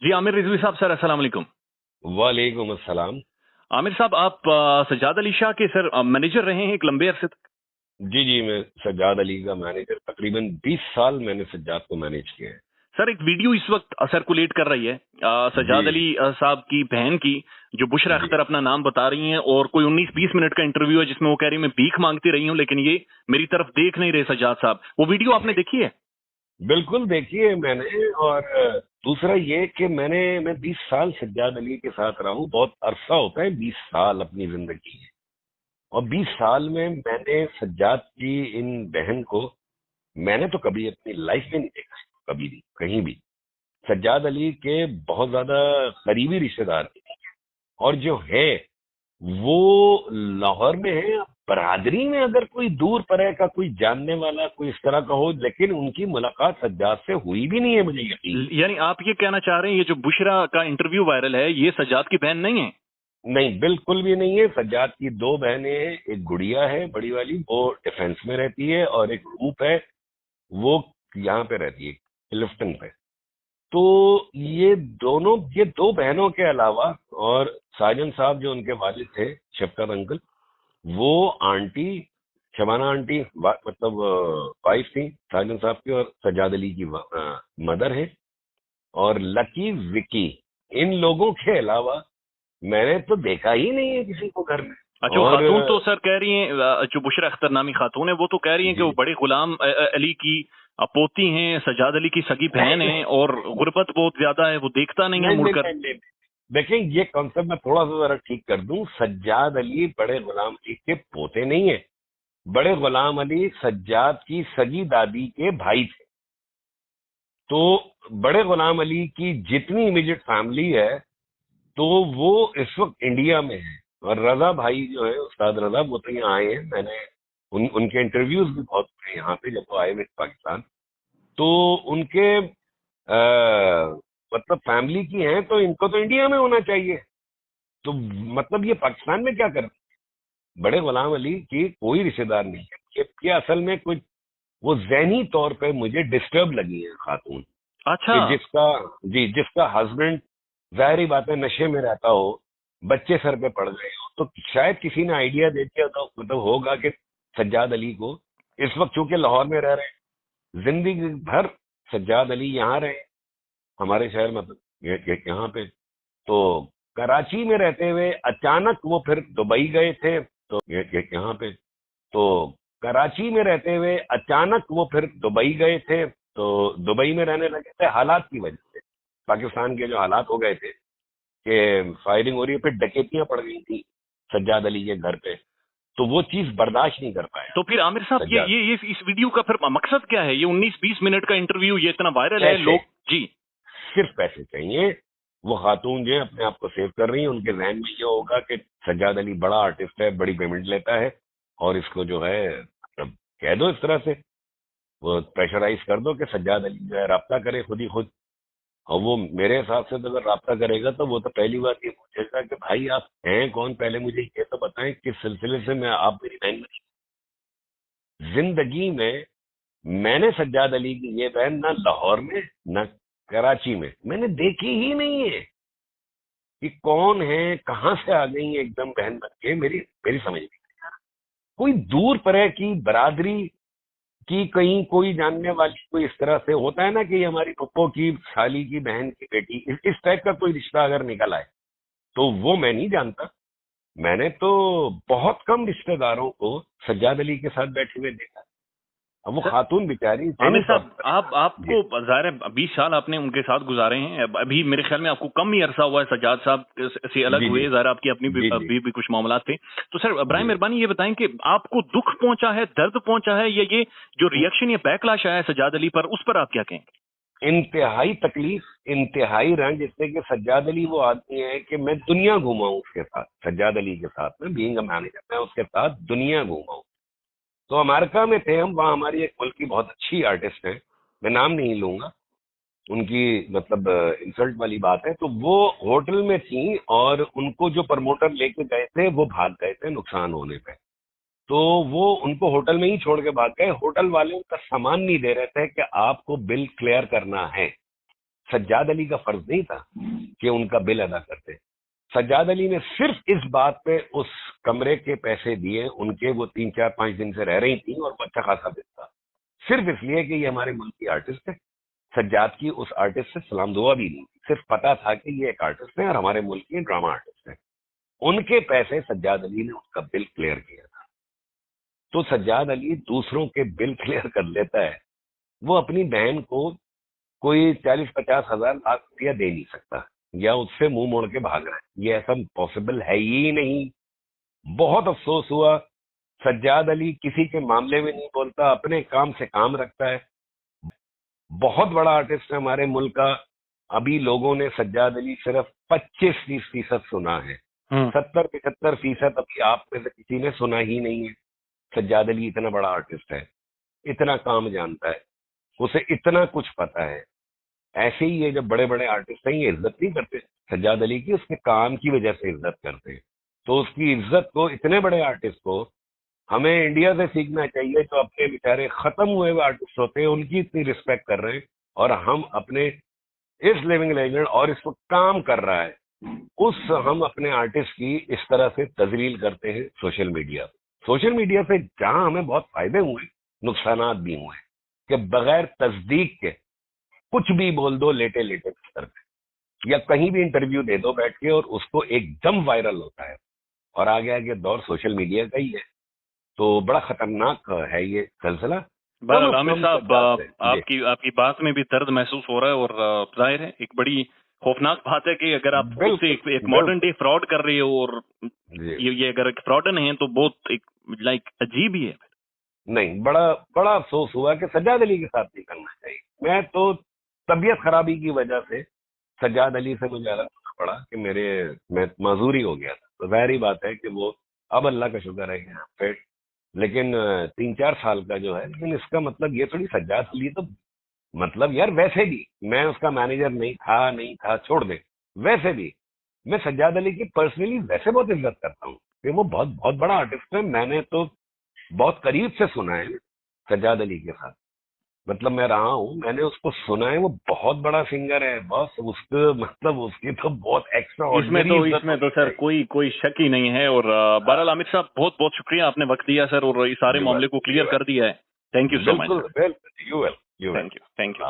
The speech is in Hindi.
जी, आमिर रिजवी साहब, सर अस्सलाम वालेकुम। वालेकुम अस्सलाम। आमिर साहब, आप सज्जाद अली शाह के सर मैनेजर रहे हैं एक लंबे अरसे तक। जी जी, मैं सज्जाद अली का मैनेजर, तकरीबन 20 साल मैंने सज्जाद को मैनेज किया है। सर, एक वीडियो इस वक्त सर्कुलेट कर रही है जी सज्जाद अली साहब की बहन की, जो बुशरा जी। अख्तर अपना नाम बता रही हैं, और कोई 19-20 मिनट का इंटरव्यू है जिसमें वो कह रही है मैं भीख मांगती रही हूं लेकिन ये मेरी तरफ देख नहीं रहे सज्जाद साहब। वो वीडियो आपने देखी है? बिल्कुल देखी है मैंने। और दूसरा ये कि मैं 20 साल सज्जाद अली के साथ रहा हूँ। बहुत अरसा होता है 20 साल अपनी जिंदगी में। और 20 साल में मैंने सज्जाद की इन बहन को मैंने तो कभी अपनी लाइफ में नहीं देखा है, कभी भी कहीं भी। सज्जाद अली के बहुत ज्यादा करीबी रिश्तेदार थे। और जो है वो लाहौर में है। बरादरी में अगर कोई दूर परे का कोई जानने वाला कोई इस तरह का हो, लेकिन उनकी मुलाकात सज्जाद से हुई भी नहीं है, मुझे यकीन नहीं। यानी आप ये कहना चाह रहे हैं ये जो बुशरा का इंटरव्यू वायरल है ये सज्जाद की बहन नहीं है? नहीं, बिल्कुल भी नहीं है। सज्जाद की दो बहनें हैं। एक गुड़िया है बड़ी वाली, वो डिफेंस में रहती है, और एक रूप है, वो यहाँ पे रहती है, क्लिफ्टन पे। तो ये दो बहनों के अलावा, और साजन साहब जो उनके वालिद थे, शफकत अंकल, वो आंटी, शबाना आंटी, मतलब वाइफ थी साजन साहब की, और सज्जाद अली की मदर है। और लकी, विकी, इन लोगों के अलावा मैंने तो देखा ही नहीं है किसी को घर में। अच्छा, वो और खातून तो सर कह रही हैं, जो बुशरा अख्तर नामी खातून है वो तो कह रही हैं कि वो जी। बड़े गुलाम अली की पोती हैं, सज्जाद अली की सगी बहन हैं, और गुर्बत बहुत ज्यादा है, वो देखता नहीं है नहीं नहीं मुड़कर। नहीं नहीं। देखें, ये कॉन्सेप्ट मैं थोड़ा सा जरा ठीक कर दूं। सज्जाद अली बड़े गुलाम अली के पोते नहीं है। बड़े गुलाम अली सज्जाद की सगी दादी के भाई थे। तो बड़े गुलाम अली की जितनी इमीडिएट फैमिली है, तो वो इस वक्त इंडिया में है। और रजा भाई जो है, उस्ताद रजा, वो तो यहाँ आए हैं। मैंने उनके इंटरव्यूज भी बहुत हुए यहाँ पे जब वो आए हुए पाकिस्तान। तो उनके मतलब फैमिली की हैं, तो इनको तो इंडिया में होना चाहिए। तो मतलब ये पाकिस्तान में क्या कर रहे हैं? बड़े गुलाम अली की कोई रिश्तेदार नहीं है। ये असल में कुछ वो जहनी तौर पे मुझे डिस्टर्ब लगी है खातून, अच्छा। कि जिसका हस्बैंड, जाहिर ही बात है, नशे में रहता हो, बच्चे सर पे पड़ गए हो, तो शायद किसी ने आइडिया दे दिया तो मतलब होगा कि सज्जाद अली को, इस वक्त चूंकि लाहौर में रह रहे हैं, जिंदगी भर सज्जाद अली यहाँ रहे, हमारे शहर, मतलब यहाँ पे। तो कराची में रहते हुए अचानक वो फिर दुबई गए थे, तो यहाँ पे। तो कराची में रहते हुए अचानक वो फिर दुबई गए थे, तो दुबई में रहने लगे थे हालात की वजह से। पाकिस्तान के जो हालात हो गए थे कि फायरिंग हो रही है, फिर डकैतियां पड़ गई थी सज्जाद अली के घर पे, तो वो चीज बर्दाश्त नहीं कर पाया तो फिर आमिर साहब, सज्जाद। ये इस वीडियो का फिर मकसद क्या है? ये 19-20 मिनट का इंटरव्यू ये इतना वायरल है, पैसे, लोग। जी। सिर्फ पैसे चाहिए। वो खातून जो है अपने आप को सेव कर रही है। उनके जहन में ये होगा कि सज्जाद अली बड़ा आर्टिस्ट है, बड़ी पेमेंट लेता है, और इसको जो है मतलब कह दो इस तरह से, वो प्रेशराइज कर दो कि सज्जाद अली जो है राब्ता करे खुद ही खुद। और वो मेरे हिसाब से तो अगर राब्ता करेगा तो वो तो पहली बात ये पूछेगा कि भाई आप हैं कौन, पहले मुझे ये तो बताएं किस सिलसिले से मैं आप मेरी बहन बनी। जिंदगी में मैंने सज्जाद अली की ये बहन ना लाहौर में ना कराची में मैंने देखी ही नहीं है कि कौन है, कहाँ से आ गई है एकदम बहन बन के। मेरी मेरी समझ नहीं। कोई दूर परे की बरादरी की कहीं कोई जानने वाली, कोई इस तरह से होता है ना कि ये हमारी पप्पो की साली की बहन की बेटी, इस टाइप का कोई रिश्ता अगर निकल आए, तो वो मैं नहीं जानता। मैंने तो बहुत कम रिश्तेदारों को सज्जाद अली के साथ बैठे हुए देखा। अब वो सर खातून बेचारी आमिर जहनी तौर साहब, पर आप परेशान। जी आपको ज़ाहिर है 20 साल आपने उनके साथ गुजारे हैं। अभी मेरे ख्याल में आपको कम ही अरसा हुआ है सज्जाद साहब से अलग जी जी हुए। ज़ाहिर आपकी अपनी जी जी भी कुछ मामलात थे। तो सर बराए जी। मेहरबानी ये बताएं कि आपको दुख पहुंचा है, दर्द पहुंचा है, या ये जो रिएक्शन, ये बैकलैश आया है सज्जाद अली पर, उस पर आप क्या कहेंगे? इंतहाई तकलीफ, इंतहाई रंज, जिससे कि सज्जाद अली वो आदमी है कि मैं दुनिया घूमा हूं उसके साथ, सज्जाद अली के साथ में बीइंग अ मैनेजर मैं उसके साथ दुनिया घूमा हूं। तो अमेरिका में थे हम, वहाँ हमारी एक मुल्क की बहुत अच्छी आर्टिस्ट है, मैं नाम नहीं लूंगा, उनकी मतलब इंसल्ट वाली बात है। तो वो होटल में थी, और उनको जो प्रमोटर लेके गए थे वो भाग गए थे नुकसान होने पे। तो वो उनको होटल में ही छोड़ के भाग गए। होटल वाले उनका सामान नहीं दे रहे थे कि आपको बिल क्लियर करना है। सज्जाद अली का फर्ज नहीं था कि उनका बिल अदा करते। सज्जाद अली ने सिर्फ इस बात पे उस कमरे के पैसे दिए, उनके वो 3-4-5 दिन से रह रही थी और वो अच्छा खासा बिल था, सिर्फ इसलिए कि ये हमारे मुल्क की आर्टिस्ट है। सज्जाद की उस आर्टिस्ट से सलाम दुआ भी नहीं, सिर्फ पता था कि ये एक आर्टिस्ट है और हमारे मुल्क की ड्रामा आर्टिस्ट है। उनके पैसे सज्जाद अली ने उनका बिल क्लियर किया था। तो सज्जाद अली दूसरों के बिल क्लियर कर लेता है, वो अपनी बहन को कोई 40-50 हजार लाख रुपया दे नहीं सकता या उससे मुंह मोड़ के भाग रहा है। ये ऐसा पॉसिबल है ही नहीं। बहुत अफसोस हुआ, सज्जाद अली किसी के मामले में नहीं बोलता, अपने काम से काम रखता है। बहुत बड़ा आर्टिस्ट है हमारे मुल्क का। अभी लोगों ने सज्जाद अली सिर्फ 25% सुना है, 70-75% अभी आप में से किसी ने सुना ही नहीं है। सज्जाद अली इतना बड़ा आर्टिस्ट है, इतना काम जानता है, उसे इतना कुछ पता है। ऐसे ही ये जब बड़े बड़े आर्टिस्ट हैं, ये इज्जत नहीं करते सज्जाद अली की, उसके काम की वजह से इज्जत करते हैं। तो उसकी इज्जत को, इतने बड़े आर्टिस्ट को हमें इंडिया से सीखना चाहिए। तो अपने बेचारे खत्म हुए हुए आर्टिस्ट होते हैं, उनकी इतनी रिस्पेक्ट कर रहे हैं, और हम अपने इस लिविंग लेजेंड और इस पर काम कर रहा है हम अपने आर्टिस्ट की इस तरह से तजलील करते हैं सोशल मीडिया से जहां हमें बहुत फायदे हुए, नुकसानात भी हुए कि बगैर तस्दीक के कुछ भी बोल दो लेटे लेटे स्तर पे, या कहीं भी इंटरव्यू दे दो बैठ के और उसको एकदम वायरल होता है। और आगे दौर सोशल मीडिया का ही है, तो बड़ा खतरनाक है ये सिलसिला। बहरहाल आमिर साहब, आपकी बात में भी दर्द महसूस हो रहा है, और जाहिर है एक बड़ी खौफनाक बात है कि अगर आप उससे एक मॉडर्न डे फ्रॉड कर रहे हो, और ये अगर एक फ्रॉडन है तो बहुत एक लाइक अजीब ही है। नहीं, बड़ा अफसोस हुआ कि सज्जाद अली के साथ नहीं करना चाहिए। मैं तो तबीयत खराबी की वजह से सज्जाद अली से मुझे अलग होना पड़ा कि मैं माजूरी हो गया था। तो जाहिर बात है कि वो अब अल्लाह का शुक्र है कि यहाँ पे, लेकिन 3-4 साल का जो है। लेकिन इसका मतलब ये थोड़ी, सज्जाद अली तो मतलब यार, वैसे भी मैं उसका मैनेजर नहीं था, छोड़ दे। वैसे भी मैं सज्जाद अली की पर्सनली वैसे बहुत इज्जत करता हूँ कि वो बहुत बहुत बड़ा आर्टिस्ट है। मैंने तो बहुत करीब से सुना है सज्जाद अली के साथ, मतलब मैं रहा हूँ, मैंने उसको सुना है, वो बहुत बड़ा सिंगर है बस। उसको मतलब उसकी तो बहुत एक्स्ट्रा, इसमें तो सर कोई शक ही नहीं है। और बहरहाल आमिर साहब, बहुत बहुत शुक्रिया, आपने वक्त दिया सर, और इस सारे मामले को क्लियर कर दिया है। Thank you so much. बिल्कुल, यू वेल। Thank you.